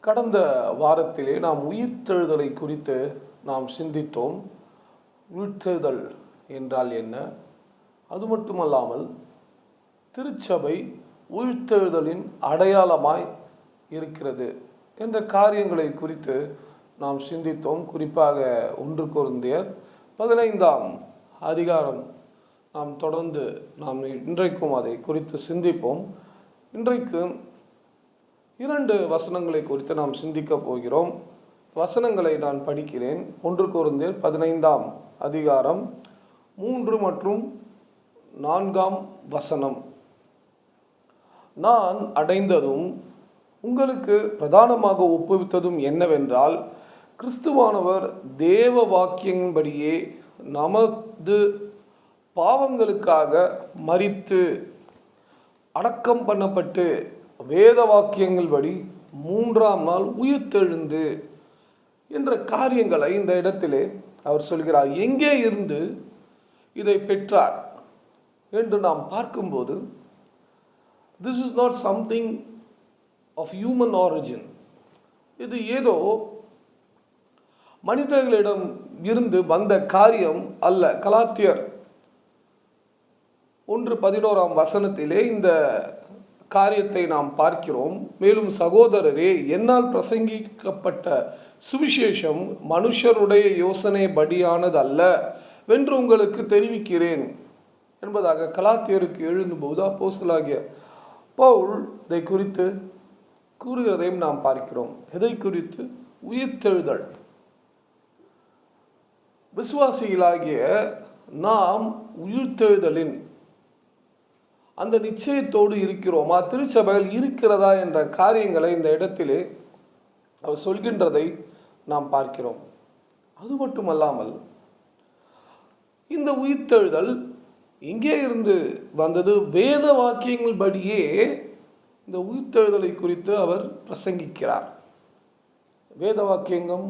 கடந்த வாரத்திலே நாம் உயிர்த்தெழுதலை குறித்து நாம் சிந்தித்தோம். உயிர்த்தெழுதல் என்றால் என்ன? அது மட்டுமல்லாமல் திருச்சபை உயிர்த்தெழுதலின் அடையாளமாய் இருக்கிறது என்ற காரியங்களை குறித்து நாம் சிந்தித்தோம். குறிப்பாக 1 கொரிந்தியர் 15ஆம் அதிகாரம் நாம் தொடர்ந்து இன்றைக்கும் அதை குறித்து சிந்திப்போம். இன்றைக்கு 2 வசனங்களை குறித்து நாம் சிந்திக்க போகிறோம். வசனங்களை நான் படிக்கிறேன். 1 கொரிந்தியர் 15ஆம் அதிகாரம் 3 மற்றும் 4ஆம் வசனம். நான் அடைந்ததும் உங்களுக்கு பிரதானமாக ஒப்புவித்ததும் என்னவென்றால், கிறிஸ்துவானவர் தேவ வாக்கியங்களின்படியே நமது பாவங்களுக்காக மரித்து அடக்கம் பண்ணப்பட்டு வேத வாக்கியங்கள்படி 3ஆம் நாள் உயிர்த்தெழுந்து என்ற காரியங்களை இந்த இடத்திலே அவர் சொல்கிறார். எங்கே இருந்து இதை பெற்றார் என்று நாம் பார்க்கும்போது, this is not something of human origin. இது ஏதோ மனிதர்களிடம் இருந்து வந்த காரியம் அல்ல. கலாத்தியர் 1:11ஆம் வசனத்திலே இந்த காரியத்தை நாம் பார்க்கிறோம். மேலும் சகோதரரே, என்னால் பிரசங்கிக்கப்பட்ட சுவிசேஷம் மனுஷருடைய யோசனை படியானது அல்ல வென்று உங்களுக்கு தெரிவிக்கிறேன் என்பதாக கலாத்தியருக்கு எழுதும்போது அப்போஸ்தலனாகிய பவுல் இதை குறித்து கூறுகிறதையும் நாம் பார்க்கிறோம். எதை குறித்து? உயிர்த்தெழுதல். விசுவாசிகளாகிய நாம் உயிர்த்தெழுதலின் அந்த நிச்சயத்தோடு இருக்கிறோமா? திருச்சபையில் இருக்கிறதா என்ற காரியங்களை இந்த இடத்திலே அவர் சொல்கின்றதை நாம் பார்க்கிறோம். அது மட்டுமல்லாமல் இந்த உயிர்த்தெழுதல் எங்கே இருந்து வந்தது? வேத வாக்கியங்கள் படியே இந்த உயிர்த்தெழுதலை குறித்து அவர் பிரசங்கிக்கிறார். வேத வாக்கியங்கள்,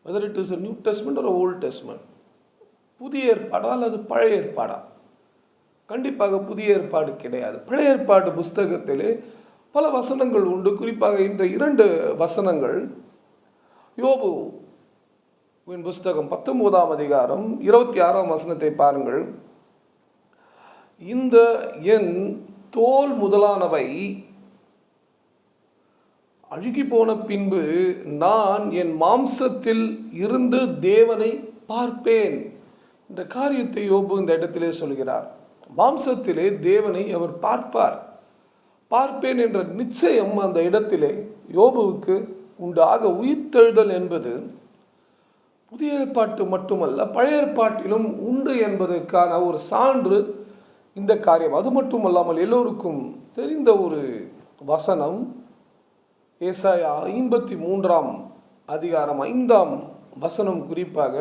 whether it is a New Testament or Old Testament, புதிய ஏற்பாடா அல்லது பழைய ஏற்பாடா? கண்டிப்பாக புதிய ஏற்பாடு கிடையாது. பழைய ஏற்பாடு புஸ்தகத்திலே பல வசனங்கள் உண்டு. குறிப்பாக இன்ற 2 வசனங்கள் யோபுவின் புஸ்தகம் 19ஆம் அதிகாரம் 26ஆம் வசனத்தை பாருங்கள். இந்த என் தோல் முதலானவை அழுகி போன பின்பு நான் என் மாம்சத்தில் இருந்து தேவனை பார்ப்பேன் என்ற காரியத்தை யோபு இந்த இடத்திலே சொல்கிறார். மாம்சத்திலே தேவனை அவர் பார்ப்பேன் என்ற நிச்சயம் அந்த இடத்திலே யோபுவுக்கு உண்டாக உயிர்த்தெழுதல் என்பது புதிய ஏற்பாட்டு மட்டுமல்ல, பழைய ஏற்பாட்டிலும் உண்டு என்பதற்கான ஒரு சான்று இந்த காரியம். அது மட்டுமல்லாமல் எல்லோருக்கும் தெரிந்த ஒரு வசனம், ஏசாயா 53ஆம் அதிகாரம் 5ஆம் வசனம். குறிப்பாக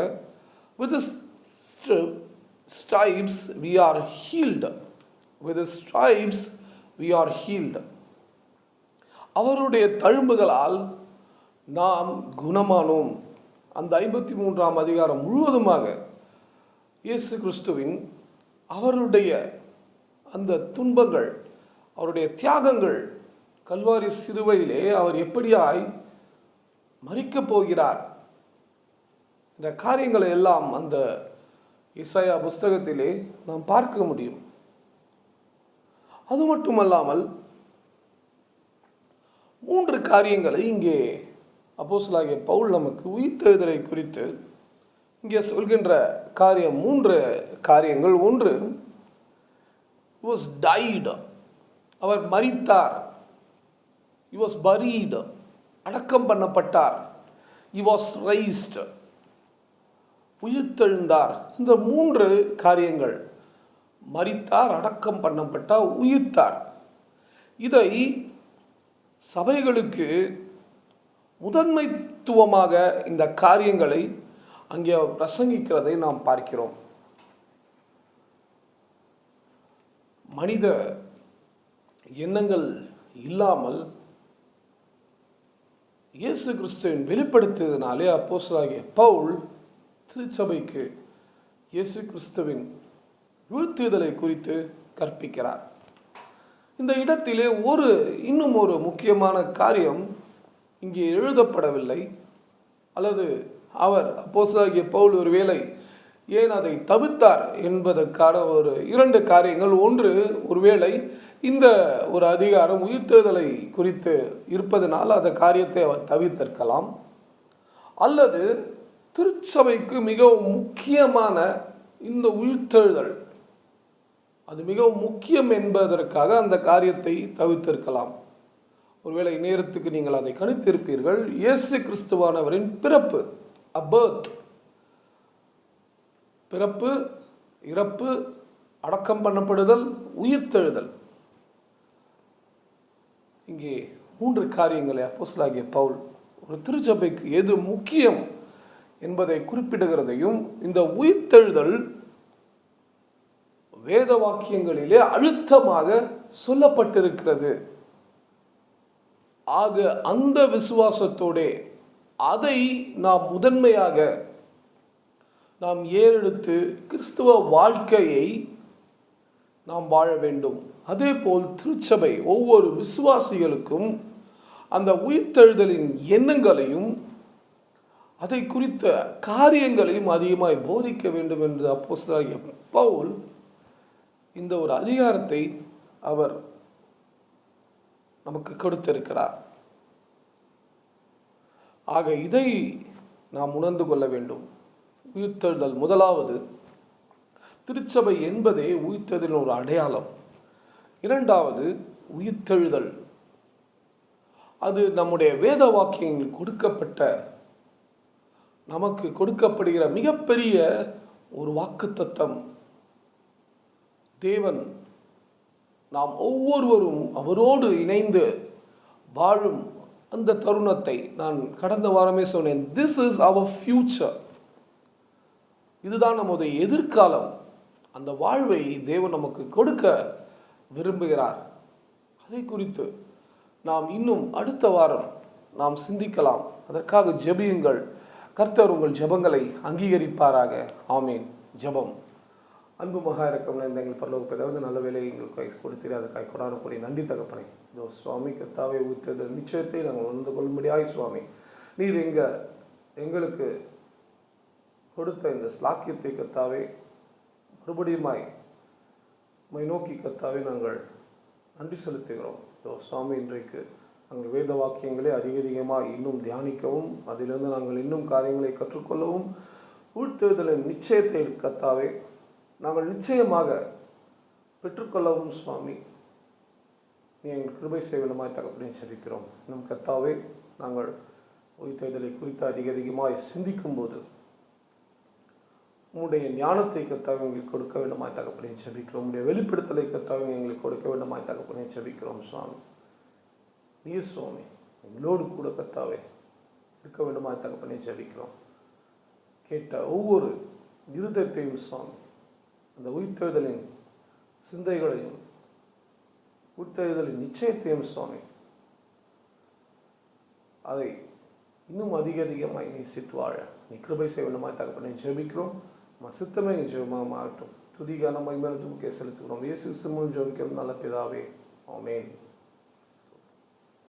with the stripes we are healed. With the stripes we are healed. அவருடைய தழும்புகளால் நாம் குணமானோம். அந்த 53ஆம் அதிகாரம் முழுவதுமாக இயேசு கிறிஸ்துவின் அவருடைய அந்த துன்பங்கள், அவருடைய தியாகங்கள், கல்வாரி சிலுவையிலே அவர் எப்படியாய் மரிக்கப் போகிறார் இந்த காரியங்களை எல்லாம் அந்த ஏசாயா புஸ்தகத்திலே நாம் பார்க்க முடியும். அது மட்டுமல்லாமல் 3 காரியங்களை இங்கே அப்போஸ்தலனாகிய பவுல் நமக்கு உயிர்த்தெழுதலை குறித்து இங்கே சொல்கின்ற காரியம். 3 காரியங்கள். 1, he was died, அவர் மரித்தார். he was buried, அடக்கம் பண்ணப்பட்டார். he was raised, உயிர்த்தெழுந்தார். இந்த 3 காரியங்கள், மரித்தார், அடக்கம் பண்ணப்பட்டார், உயிர்த்தார். இதை சபைகளுக்கு முதன்மைத்துவமாக இந்த காரியங்களை அங்கே பிரசங்கிக்கிறதை நாம் பார்க்கிறோம். மனித எண்ணங்கள் இல்லாமல் இயேசு கிறிஸ்துவின் வெளிப்படுத்தியதினாலே அப்போஸ்தலனாகிய பவுல் திருச்சபைக்கு இயேசு கிறிஸ்துவின் உயிர்த்தெழுதலை குறித்து கற்பிக்கிறார். இந்த இடத்திலே இன்னும் ஒரு முக்கியமான காரியம் இங்கே எழுதப்படவில்லை. அல்லது அவர் அப்போஸ்தலனாகிய பவுல் ஒருவேளை ஏன் அதை தவிர்த்தார் என்பதற்கான இரண்டு காரியங்கள். ஒன்று, ஒருவேளை இந்த ஒரு அதிகாரம் உயிர்த்தெழுதலை குறித்து இருப்பதனால் அந்த காரியத்தை அவர் தவிர்த்திருக்கலாம். அல்லது திருச்சபைக்கு மிகவும் முக்கியமான இந்த உயிர்த்தெழுதல் அது மிகவும் முக்கியம் என்பதற்காக அந்த காரியத்தை தவிர்த்திருக்கலாம். ஒருவேளை நேரத்துக்கு நீங்கள் அதை கணித்திருப்பீர்கள். இயேசு கிறிஸ்துவானவரின் பிறப்பு, பர்த், பிறப்பு, இறப்பு, அடக்கம் பண்ணப்படுதல், உயிர்த்தெழுதல், இங்கே 3 காரியங்களை அப்போஸ்தலனாகிய பவுல் ஒரு திருச்சபைக்கு எது முக்கியம் என்பதை குறிப்பிடுகிறதையும், இந்த உயிர்த்தெழுதல் வேத வாக்கியங்களிலே அழுத்தமாக சொல்லப்பட்டிருக்கிறது. ஆக அந்த விசுவாசத்தோடே அதை நாம் முதன்மையாக நாம் ஏறெடுத்து கிறிஸ்துவ வாழ்க்கையை நாம் வாழ வேண்டும். அதே போல் திருச்சபை ஒவ்வொரு விசுவாசிகளுக்கும் அந்த உயிர்த்தெழுதலின் எண்ணங்களையும் அதை குறித்த காரியங்களையும் அதிகமாய் போதிக்க வேண்டும் என்று அப்போஸ்தலனாகிய பவுல் இந்த ஒரு அதிகாரத்தை அவர் நமக்கு கொடுத்திருக்கிறார். ஆக இதை நாம் உணர்ந்து கொள்ள வேண்டும். உயிர்த்தெழுதல் முதலாவது, திருச்சபை என்பதே உயிர்த்தெழுதலின் ஒரு அடையாளம். இரண்டாவது, உயிர்த்தெழுதல் அது நம்முடைய வேத வாக்கியங்கள் நமக்கு கொடுக்கப்படுகிற மிகப்பெரிய ஒரு வாக்குத்தத்தம். தேவன் நாம் ஒவ்வொருவரும் அவரோடு இணைந்து வாழும் அந்த தருணத்தை நான் கடந்த வாரமே சொன்னேன். This is our future. இதுதான் நமது எதிர்காலம். அந்த வாழ்வை தேவன் நமக்கு கொடுக்க விரும்புகிறார். அதை குறித்து நாம் இன்னும் அடுத்த வாரம் நாம் சிந்திக்கலாம். அதற்காக ஜெபியுங்கள். கர்த்தர் உங்கள் ஜெபங்களை அங்கீகரிப்பாராக. ஆமேன். ஜெபம். அன்பு மகா இரக்கம் நிறைந்த எங்கள் பரலோக பிதாவே, நல்ல வேலையை எங்களுக்கு கொடுத்தீர். அதுக்காக கொடாரக்கூடிய நன்றி தகப்பனே. இதோ சுவாமி, கர்த்தாவே, உயிர்த்தெழுதல் நிச்சயத்தை நாங்கள் உணர்ந்து கொள்ளும்படியாய் சுவாமி, நீர் எங்களுக்கு கொடுத்த இந்த ஸ்லாக்கியத்தை கர்த்தாவே மறுபடியுமாய் உம்மை நோக்கி கர்த்தாவே நாங்கள் நன்றி செலுத்துகிறோம். இதோ சுவாமி, இன்றைக்கு நாங்கள் வேத வாக்கியங்களை அதிகமாக இன்னும் தியானிக்கவும், அதிலிருந்து நாங்கள் இன்னும் காரியங்களை கற்றுக்கொள்ளவும், உயிர்த்தெழுதலின் நிச்சயத்தை கர்த்தாவே நாங்கள் நிச்சயமாக பெற்றுக்கொள்ளவும் சுவாமி நீ எங்கள் கிருபை செய்ய வேண்டுமாய் தகப்பனே ஜெபிக்கிறோம். நம் கர்த்தாவே, நாங்கள் உயிர்த்தெழுதலை குறித்து அதிகமாய் சிந்திக்கும் போது உங்களுடைய ஞானத்தை கர்த்தாவே எங்களுக்கு கொடுக்க வேண்டுமாய் தகப்பனே ஜெபிக்கிறோம். உங்களுடைய வெளிப்படுத்தலை கர்த்தாவே எங்களுக்கு கொடுக்க வேண்டுமாய் தகப்பனே ஜெபிக்கிறோம். சுவாமி நீ சுவாமி எங்களோடு கூட கர்த்தாவே இருக்க வேண்டுமாய் தகப்பனே ஜெபிக்கிறோம். கேட்ட ஒவ்வொரு இருதயத்தையும் சுவாமி அந்த உயிர்த்தெழுதலின் சிந்தைகளையும் உயிர்த்தெழுதலின் நிச்சயத்தையும் சுவாமி அதை இன்னும் அதிகமாய் நேசித்து வாழ நீ கிருபை செய்ய வேண்டுமாய் தகப்பனே ஜெபிக்கிறோம். சித்தமே ஜெபமாக மாறட்டும். துதிகான மகிமையான தூக்கே செலுத்துகிறோம். இயேசு கிறிஸ்துவின் மூலம் ஜெபிக்கிறோம் நல்ல பிதாவே. ஆமென்.